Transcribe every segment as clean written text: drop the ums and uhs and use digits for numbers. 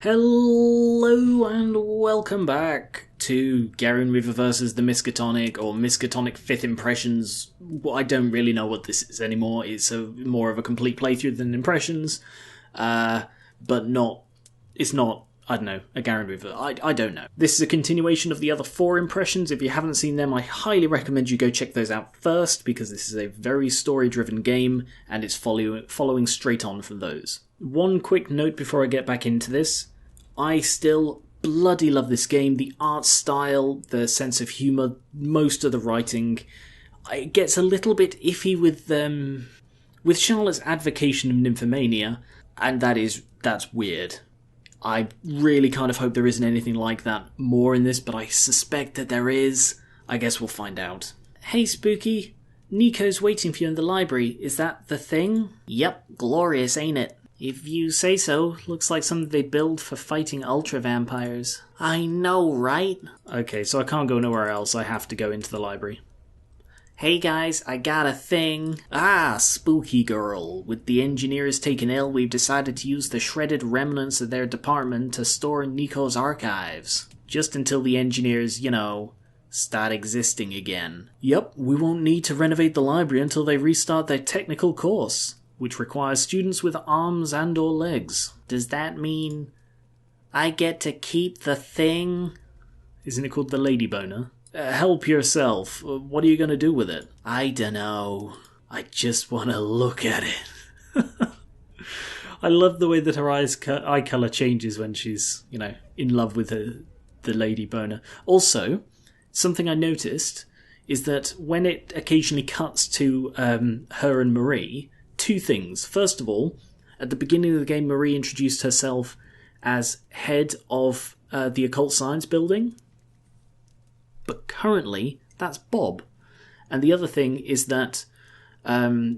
Hello and welcome back to Geran versus the Miskatonic, or Miskatonic 5th Impressions. I don't really know what this is anymore. It's more of a complete playthrough than Impressions, but it's not, I don't know, a Geran River. I don't know. This is a continuation of the other 4 Impressions. If you haven't seen them, I highly recommend you go check those out first, because this is a very story-driven game, and it's following straight on from those. One quick note before I get back into this. I still bloody love this game. The art style, the sense of humour, most of the writing. It gets a little bit iffy with Charlotte's advocation of nymphomania, and that's weird. I really kind of hope there isn't anything like that more in this, but I suspect that there is. I guess we'll find out. Hey Spooky, Nico's waiting for you in the library. Is that the thing? Yep, glorious, ain't it? If you say so, looks like something they build for fighting ultra vampires. I know, right? Okay, so I can't go nowhere else. I have to go into the library. Hey guys, I got a thing. Spooky girl. With the engineers taken ill, we've decided to use the shredded remnants of their department to store in Nico's archives. Just until the engineers, start existing again. Yep, we won't need to renovate the library until they restart their technical course, which requires students with arms and or legs. Does that mean I get to keep the thing? Isn't it called the lady boner? Help yourself. What are you going to do with it? I dunno. I just want to look at it. I love the way that her eye colour changes when she's, in love with the lady boner. Also, something I noticed is that when it occasionally cuts to her and Marie, 2 things. First of all, at the beginning of the game, Marie introduced herself as head of the Occult Science building, but currently that's Bob. And the other thing is that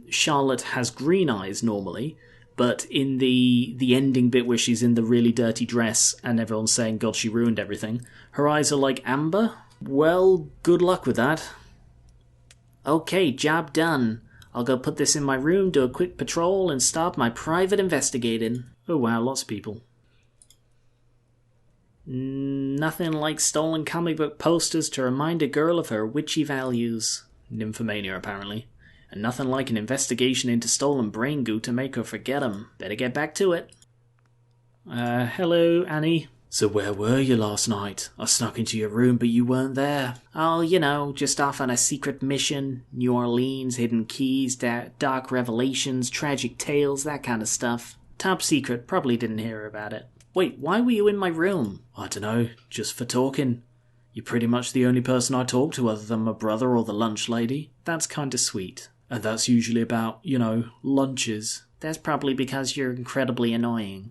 Charlotte has green eyes normally, but in the ending bit where she's in the really dirty dress and everyone's saying, God, she ruined everything, her eyes are like amber. Well, good luck with that. Okay, job done. I'll go put this in my room, do a quick patrol, and start my private investigating. Oh wow, lots of people. Nothing like stolen comic book posters to remind a girl of her witchy values. Nymphomania, apparently. And nothing like an investigation into stolen brain goo to make her forget 'em. Better get back to it. Hello, Annie. So where were you last night? I snuck into your room, but you weren't there. Oh, just off on a secret mission. New Orleans, hidden keys, dark revelations, tragic tales, that kind of stuff. Top secret, probably didn't hear about it. Wait, why were you in my room? I dunno, just for talking. You're pretty much the only person I talk to other than my brother or the lunch lady. That's kinda sweet. And that's usually about, lunches. That's probably because you're incredibly annoying.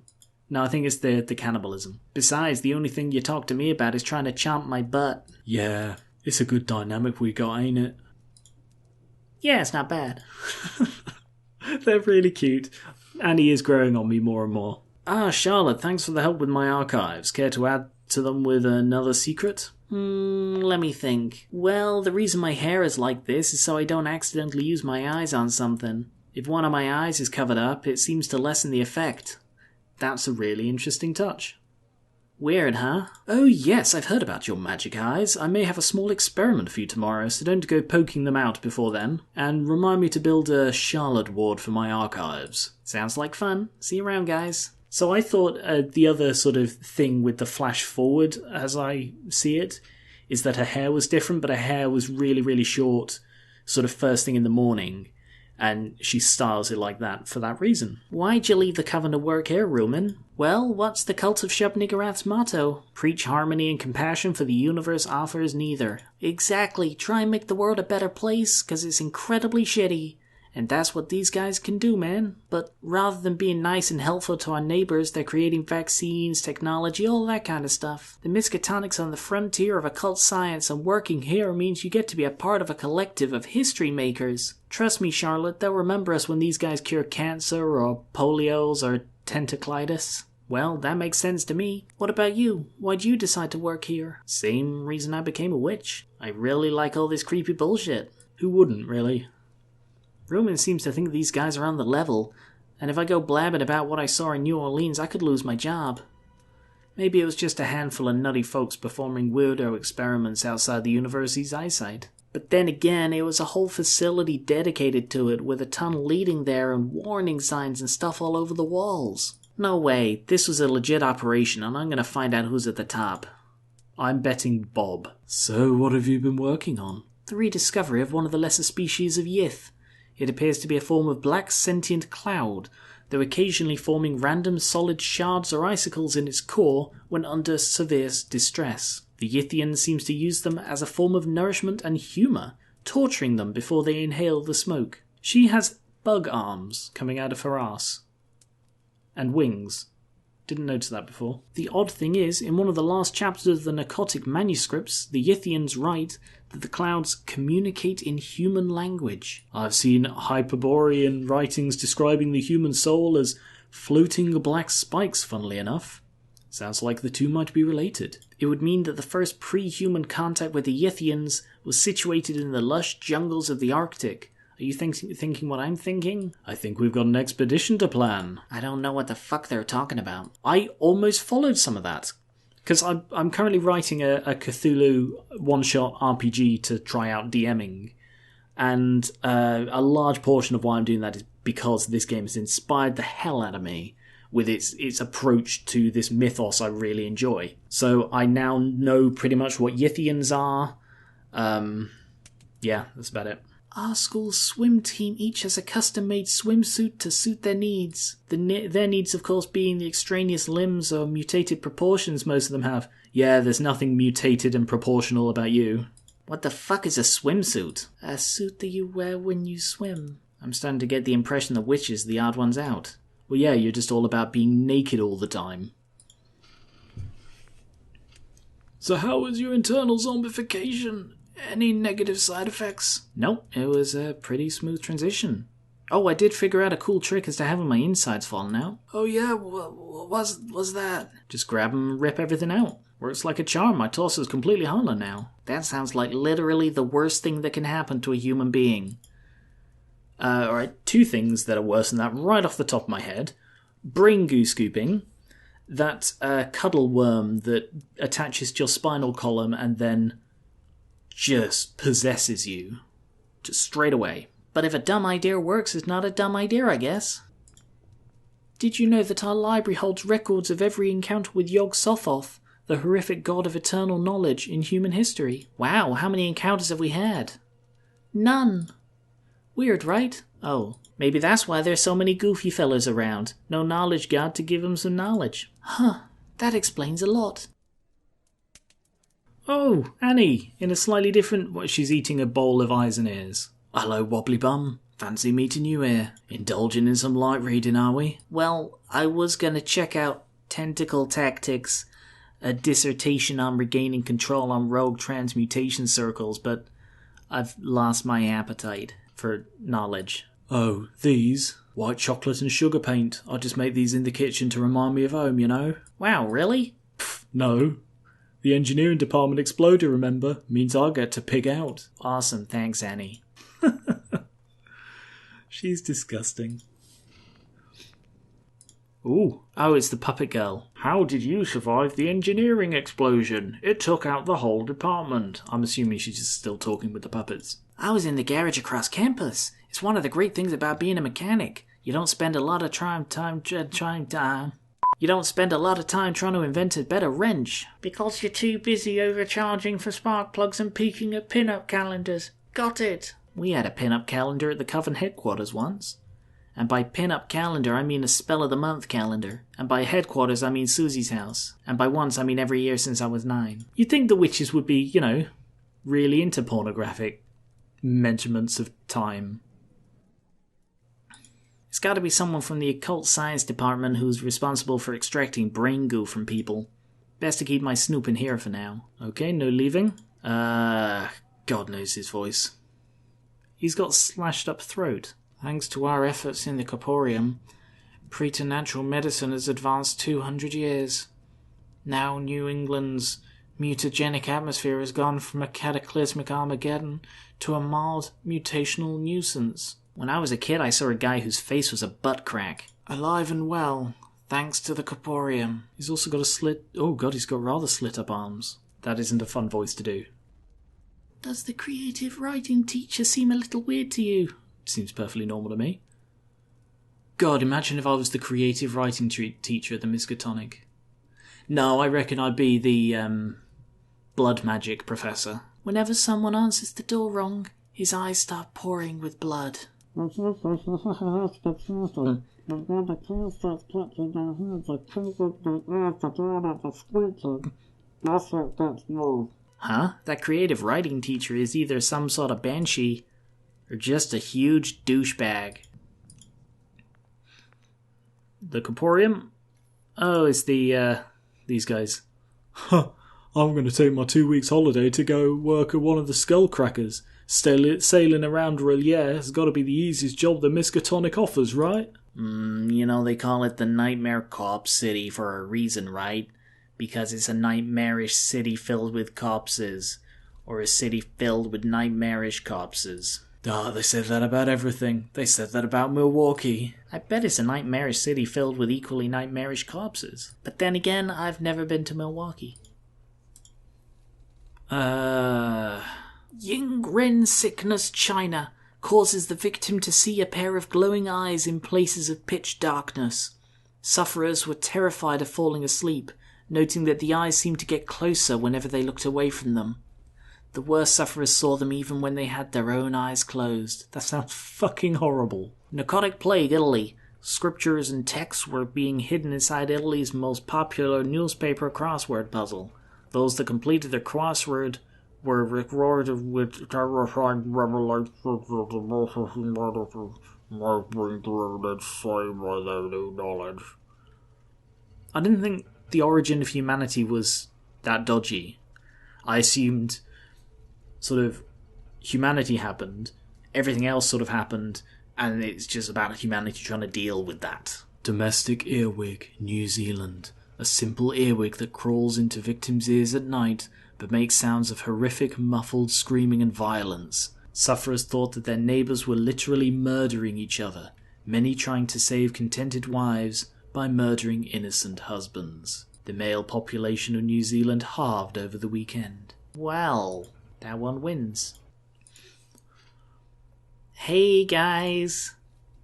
No, I think it's the cannibalism. Besides, the only thing you talk to me about is trying to chomp my butt. Yeah, it's a good dynamic we got, ain't it? Yeah, it's not bad. They're really cute. Annie is growing on me more and more. Charlotte, thanks for the help with my archives. Care to add to them with another secret? Let me think. Well, the reason my hair is like this is so I don't accidentally use my eyes on something. If one of my eyes is covered up, it seems to lessen the effect. That's a really interesting touch. Weird, huh? Oh yes, I've heard about your magic eyes. I may have a small experiment for you tomorrow, so don't go poking them out before then. And remind me to build a Charlotte ward for my archives. Sounds like fun. See you around, guys. So I thought the other sort of thing with the flash forward, as I see it, is that her hair was different, but her hair was really, really short, sort of first thing in the morning. And she styles it like that for that reason. Why'd you leave the coven to work here, Rumen? Well, what's the cult of Shub-Niggurath's motto? Preach harmony and compassion, for the universe offers neither. Exactly. Try and make the world a better place, because it's incredibly shitty. And that's what these guys can do, man. But rather than being nice and helpful to our neighbors, they're creating vaccines, technology, all that kind of stuff. The Miskatonic's on the frontier of occult science, and working here means you get to be a part of a collective of history makers. Trust me, Charlotte, they'll remember us when these guys cure cancer, or polios, or tentaclitis. Well, that makes sense to me. What about you? Why'd you decide to work here? Same reason I became a witch. I really like all this creepy bullshit. Who wouldn't, really? Roman seems to think these guys are on the level, and if I go blabbing about what I saw in New Orleans, I could lose my job. Maybe it was just a handful of nutty folks performing weirdo experiments outside the university's eyesight. But then again, it was a whole facility dedicated to it, with a tunnel leading there and warning signs and stuff all over the walls. No way, this was a legit operation, and I'm gonna find out who's at the top. I'm betting Bob. So what have you been working on? The rediscovery of one of the lesser species of Yith. It appears to be a form of black sentient cloud, though occasionally forming random solid shards or icicles in its core when under severe distress. The Yithian seems to use them as a form of nourishment and humour, torturing them before they inhale the smoke. She has bug arms coming out of her arse. And wings. Didn't notice that before. The odd thing is, in one of the last chapters of the narcotic manuscripts, the Yithians write that the clouds communicate in human language. I've seen Hyperborean writings describing the human soul as floating black spikes, funnily enough. Sounds like the two might be related. It would mean that the first pre-human contact with the Yithians was situated in the lush jungles of the Arctic. Are you thinking what I'm thinking? I think we've got an expedition to plan. I don't know what the fuck they're talking about. I almost followed some of that. Because I'm currently writing a Cthulhu one-shot RPG to try out DMing. And a large portion of why I'm doing that is because this game has inspired the hell out of me with its approach to this mythos I really enjoy. So I now know pretty much what Yithians are. Yeah, that's about it. Our school's swim team each has a custom-made swimsuit to suit their needs. Their needs, of course, being the extraneous limbs or mutated proportions most of them have. Yeah, there's nothing mutated and proportional about you. What the fuck is a swimsuit? A suit that you wear when you swim. I'm starting to get the impression that witches are the odd ones out. Well, yeah, you're just all about being naked all the time. So how was your internal zombification? Any negative side effects? Nope, it was a pretty smooth transition. Oh, I did figure out a cool trick as to having my insides falling out. Oh yeah, what was that? Just grab them and rip everything out. Works like a charm, my torso's completely hollow now. That sounds like literally the worst thing that can happen to a human being. Alright, two things that are worse than that right off the top of my head. Brain goo scooping. That cuddle worm that attaches to your spinal column and then just possesses you. Just straight away. But if a dumb idea works, it's not a dumb idea, I guess. Did you know that our library holds records of every encounter with Yog-Sothoth, the horrific god of eternal knowledge in human history? Wow, how many encounters have we had? None. Weird, right? Oh, maybe that's why there's so many goofy fellas around. No knowledge god to give them some knowledge. Huh, that explains a lot. Oh, Annie, in a slightly different... she's eating a bowl of eyes and ears. Hello, wobbly bum. Fancy meeting you here. Indulging in some light reading, are we? Well, I was gonna check out Tentacle Tactics, a dissertation on regaining control on rogue transmutation circles, but I've lost my appetite for knowledge. Oh, these? White chocolate and sugar paint. I just make these in the kitchen to remind me of home, you know? Wow, really? Pff, no. The engineering department exploded, remember? Means I get to pig out. Awesome, thanks, Annie. She's disgusting. Ooh. Oh, it's the puppet girl. How did you survive the engineering explosion? It took out the whole department. I'm assuming she's just still talking with the puppets. I was in the garage across campus. It's one of the great things about being a mechanic. You don't spend a lot of time trying to invent a better wrench. Because you're too busy overcharging for spark plugs and peeking at pin-up calendars. Got it. We had a pin-up calendar at the Coven headquarters once. And by pin-up calendar, I mean a spell of the month calendar. And by headquarters, I mean Susie's house. And by once, I mean every year since I was 9. You'd think the witches would be, you know, really into pornographic measurements of time. It's got to be someone from the occult science department who's responsible for extracting brain goo from people. Best to keep my snooping here for now. Okay, no leaving. God knows his voice. He's got slashed up throat. Thanks to our efforts in the Corporeum, preternatural medicine has advanced 200 years. Now New England's mutagenic atmosphere has gone from a cataclysmic Armageddon to a mild mutational nuisance. When I was a kid, I saw a guy whose face was a butt crack. Alive and well, Thanks to the corporeum. He's also got a slit... Oh god, he's got rather slit-up arms. That isn't a fun voice to do. Does the creative writing teacher seem a little weird to you? Seems perfectly normal to me. God, imagine if I was the creative writing teacher at the Miskatonic. No, I reckon I'd be the, blood magic professor. Whenever someone answers the door wrong, his eyes start pouring with blood. Huh? That creative writing teacher is either some sort of banshee or just a huge douchebag. The corporeum? Oh, it's these guys. Huh. I'm going to take my 2 weeks holiday to go work at one of the skullcrackers. Sailing around Relia has got to be the easiest job the Miskatonic offers, right? You know, they call it the Nightmare Corpse City for a reason, right? Because it's a nightmarish city filled with corpses. Or a city filled with nightmarish corpses. Oh, they said that about everything. They said that about Milwaukee. I bet it's a nightmarish city filled with equally nightmarish corpses. But then again, I've never been to Milwaukee. Ying-Ren sickness China causes the victim to see a pair of glowing eyes in places of pitch darkness. Sufferers were terrified of falling asleep, noting that the eyes seemed to get closer whenever they looked away from them. The worst sufferers saw them even when they had their own eyes closed. That sounds fucking horrible. Narcotic Plague, Italy. Scriptures and texts were being hidden inside Italy's most popular newspaper crossword puzzle. Those that completed their crossword were rewarded with terrifying revelations. I didn't think the origin of humanity was that dodgy. I assumed sort of humanity happened, everything else sort of happened, and it's just about humanity trying to deal with that. Domestic earwig, New Zealand. A simple earwig that crawls into victims' ears at night, but makes sounds of horrific, muffled screaming and violence. Sufferers thought that their neighbours were literally murdering each other, many trying to save contented wives by murdering innocent husbands. The male population of New Zealand halved over the weekend. Well, that one wins. Hey guys!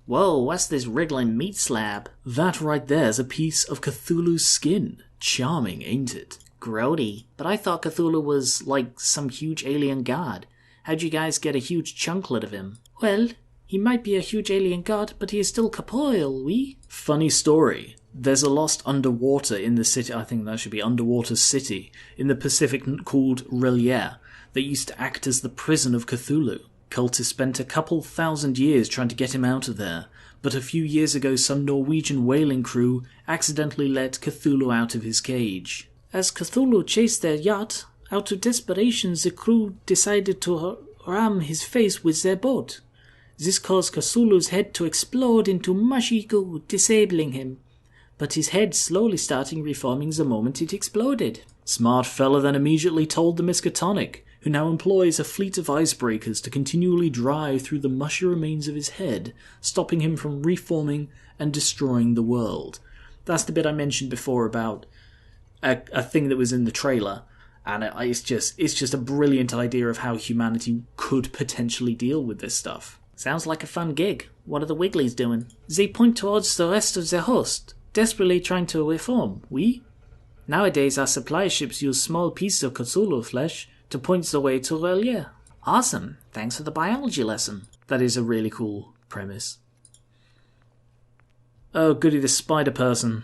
Whoa, what's this wriggling meat slab? That right there's a piece of Cthulhu's skin. Charming, ain't it? Grody. But I thought Cthulhu was like some huge alien god. How'd you guys get a huge chunklet of him? Well, he might be a huge alien god, but he is still corporeal, we? Funny story. There's a lost underwater in the city, I think that should be Underwater City, in the Pacific called Relia, that used to act as the prison of Cthulhu. Cultists spent a couple thousand years trying to get him out of there, but a few years ago some Norwegian whaling crew accidentally let Cthulhu out of his cage. As Cthulhu chased their yacht, out of desperation the crew decided to ram his face with their boat. This caused Cthulhu's head to explode into mushy goo, disabling him, but his head slowly starting reforming the moment it exploded. Smart fella then immediately told the Miskatonic, who now employs a fleet of icebreakers to continually drive through the mushy remains of his head, stopping him from reforming and destroying the world. That's the bit I mentioned before about a thing that was in the trailer, and it's just a brilliant idea of how humanity could potentially deal with this stuff. Sounds like a fun gig. What are the Wigglies doing? They point towards the rest of their host, desperately trying to reform, we? Nowadays our supply ships use small pieces of Cthulhu flesh to point the way to Relia. Awesome, thanks for the biology lesson. That is a really cool premise. Oh goody, the spider person.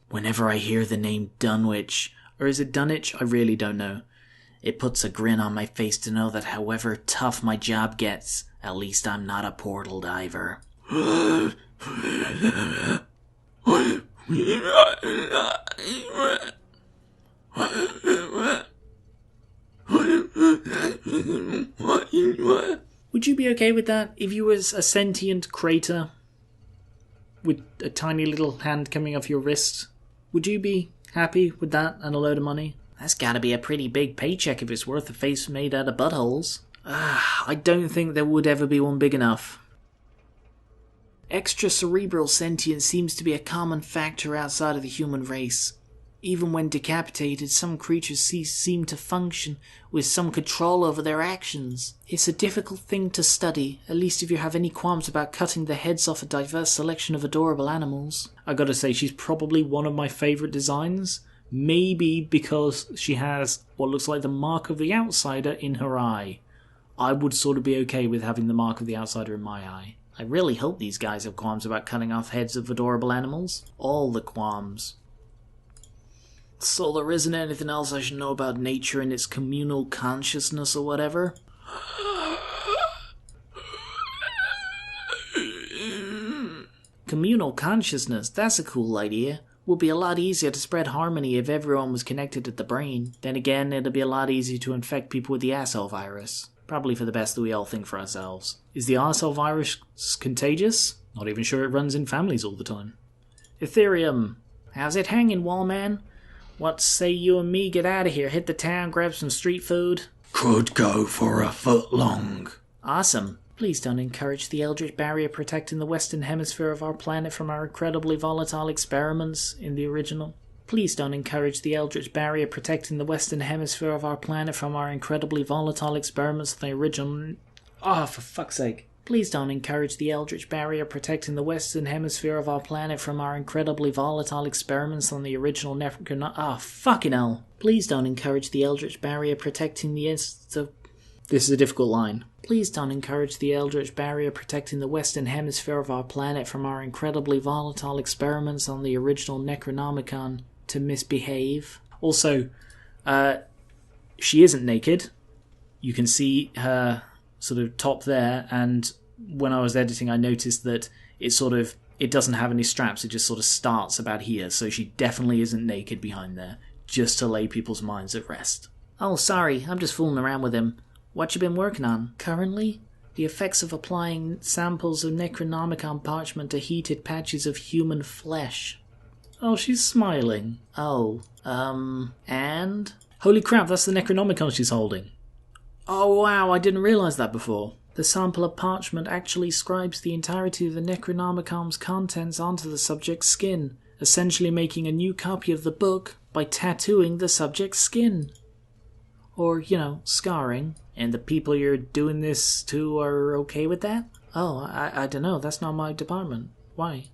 Whenever I hear the name Dunwich, or is it Dunwich? I really don't know. It puts a grin on my face to know that however tough my job gets, at least I'm not a portal diver. Would you be okay with that if you was a sentient crater with a tiny little hand coming off your wrist? Would you be happy with that and a load of money? That's gotta be a pretty big paycheck if it's worth a face made out of buttholes. I don't think there would ever be one big enough. Extracerebral sentience seems to be a common factor outside of the human race. Even when decapitated, some creatures seem to function with some control over their actions. It's a difficult thing to study, at least if you have any qualms about cutting the heads off a diverse selection of adorable animals. I gotta say, she's probably one of my favourite designs. Maybe because she has what looks like the mark of the outsider in her eye. I would sort of be okay with having the mark of the outsider in my eye. I really hope these guys have qualms about cutting off heads of adorable animals. All the qualms. So there isn't anything else I should know about nature and its communal consciousness or whatever? Communal consciousness, that's a cool idea. Would be a lot easier to spread harmony if everyone was connected at the brain. Then again, it'd be a lot easier to infect people with the asshole virus. Probably for the best that we all think for ourselves. Is the arsehole virus contagious? Not even sure it runs in families all the time. Ethereum. How's it hanging, Wallman? What say you and me get out of here, hit the town, grab some street food? Could go for a foot long. Awesome. Please don't encourage the Eldritch Barrier protecting the western hemisphere of our planet from our incredibly volatile experiments in the original. Please don't encourage the Eldritch Barrier protecting the western hemisphere of our planet from our incredibly volatile experiments in the original... Oh, for fuck's sake. Please don't encourage the Eldritch Barrier protecting the western hemisphere of our planet from our incredibly volatile experiments on the original fucking hell. Please don't encourage the Eldritch Barrier protecting the... This is a difficult line. Please don't encourage the Eldritch Barrier protecting the western hemisphere of our planet from our incredibly volatile experiments on the original Necronomicon to misbehave. Also, she isn't naked. You can see her sort of top there, and when I was editing I noticed that it doesn't have any straps, it just sort of starts about here, so she definitely isn't naked behind there, just to lay people's minds at rest. Oh, sorry, I'm just fooling around with him. What you been working on? Currently, the effects of applying samples of Necronomicon parchment to heated patches of human flesh. Oh, she's smiling. Oh, and? Holy crap, that's the Necronomicon she's holding. Oh wow, I didn't realise that before. The sample of parchment actually scribes the entirety of the Necronomicon's contents onto the subject's skin, essentially making a new copy of the book by tattooing the subject's skin. Or, scarring. And the people you're doing this to are okay with that? Oh, I don't know, that's not my department. Why?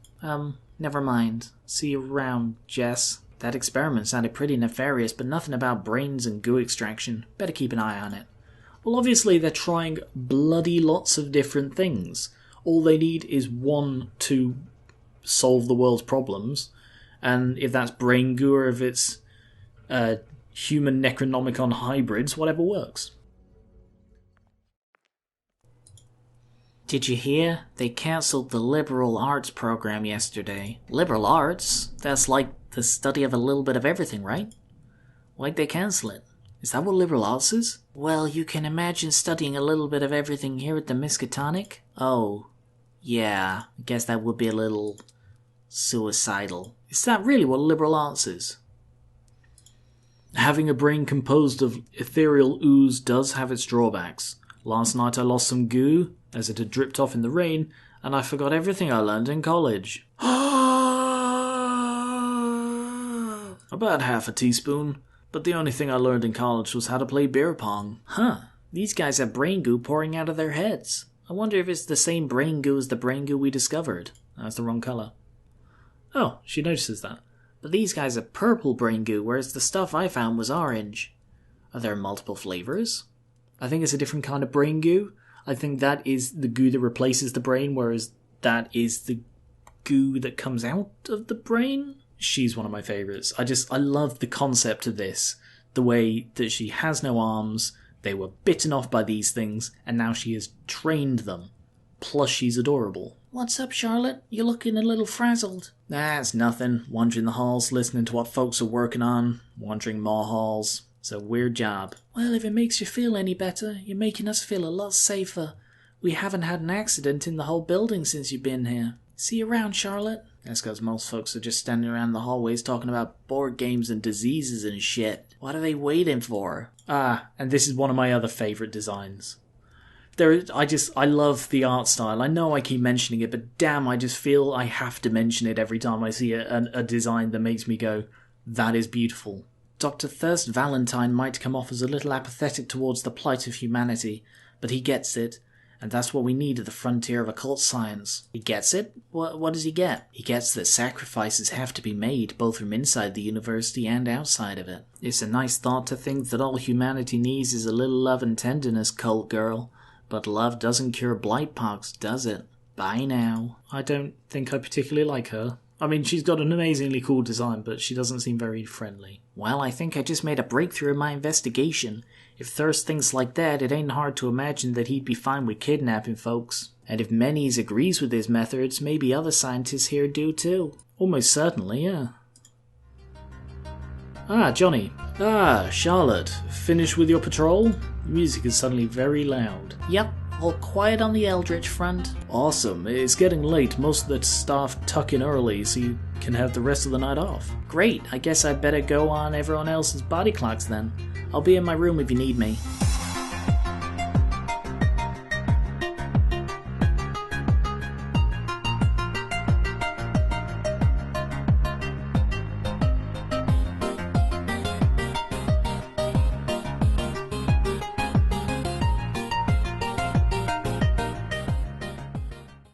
Never mind. See you around, Jess. That experiment sounded pretty nefarious, but nothing about brains and goo extraction. Better keep an eye on it. Well, obviously they're trying bloody lots of different things. All they need is one to solve the world's problems, and if that's brain goo or if it's human Necronomicon hybrids, whatever works. Did you hear? They cancelled the liberal arts program yesterday. Liberal arts? That's like the study of a little bit of everything, right? Why'd they cancel it? Is that what liberal arts is? Well, you can imagine studying a little bit of everything here at the Miskatonic. Oh, yeah, I guess that would be a little suicidal. Is that really what liberal arts is? Having a brain composed of ethereal ooze does have its drawbacks. Last night I lost some goo, as it had dripped off in the rain, and I forgot everything I learned in college. About half a teaspoon, but the only thing I learned in college was how to play beer pong. Huh, these guys have brain goo pouring out of their heads. I wonder if it's the same brain goo as the brain goo we discovered. That's the wrong colour. Oh, she notices that. But these guys are purple brain goo, whereas the stuff I found was orange. Are there multiple flavours? I think it's a different kind of brain goo. I think that is the goo that replaces the brain, whereas that is the goo that comes out of the brain. She's one of my favourites. I love the concept of this. The way that she has no arms, they were bitten off by these things, and now she has trained them. Plus she's adorable. What's up, Charlotte? You're looking a little frazzled. That's nothing. Wandering the halls, listening to what folks are working on. Wandering more halls. It's a weird job. Well, if it makes you feel any better, you're making us feel a lot safer. We haven't had an accident in the whole building since you've been here. See you around, Charlotte. That's because most folks are just standing around the hallways talking about board games and diseases and shit. What are they waiting for? Ah, and this is one of my other favourite designs. I love the art style. I know I keep mentioning it, but damn, I just feel I have to mention it every time I see a design that makes me go, that is beautiful. Dr. Thirst Valentine might come off as a little apathetic towards the plight of humanity, but he gets it, and that's what we need at the frontier of occult science. He gets it? What does he get? He gets that sacrifices have to be made, both from inside the university and outside of it. It's a nice thought to think that all humanity needs is a little love and tenderness, cult girl. But love doesn't cure blightpox, does it? Bye now. I don't think I particularly like her. I mean, she's got an amazingly cool design, but she doesn't seem very friendly. Well, I think I just made a breakthrough in my investigation. If Thirst thinks like that, it ain't hard to imagine that he'd be fine with kidnapping folks. And if Menes agrees with his methods, maybe other scientists here do too. Almost certainly, yeah. Ah, Johnny. Ah, Charlotte. Finished with your patrol? The music is suddenly very loud. Yep, all quiet on the Eldritch front. Awesome. It's getting late. Most of the staff tuck in early so you can have the rest of the night off. Great, I guess I'd better go on everyone else's body clocks then. I'll be in my room if you need me.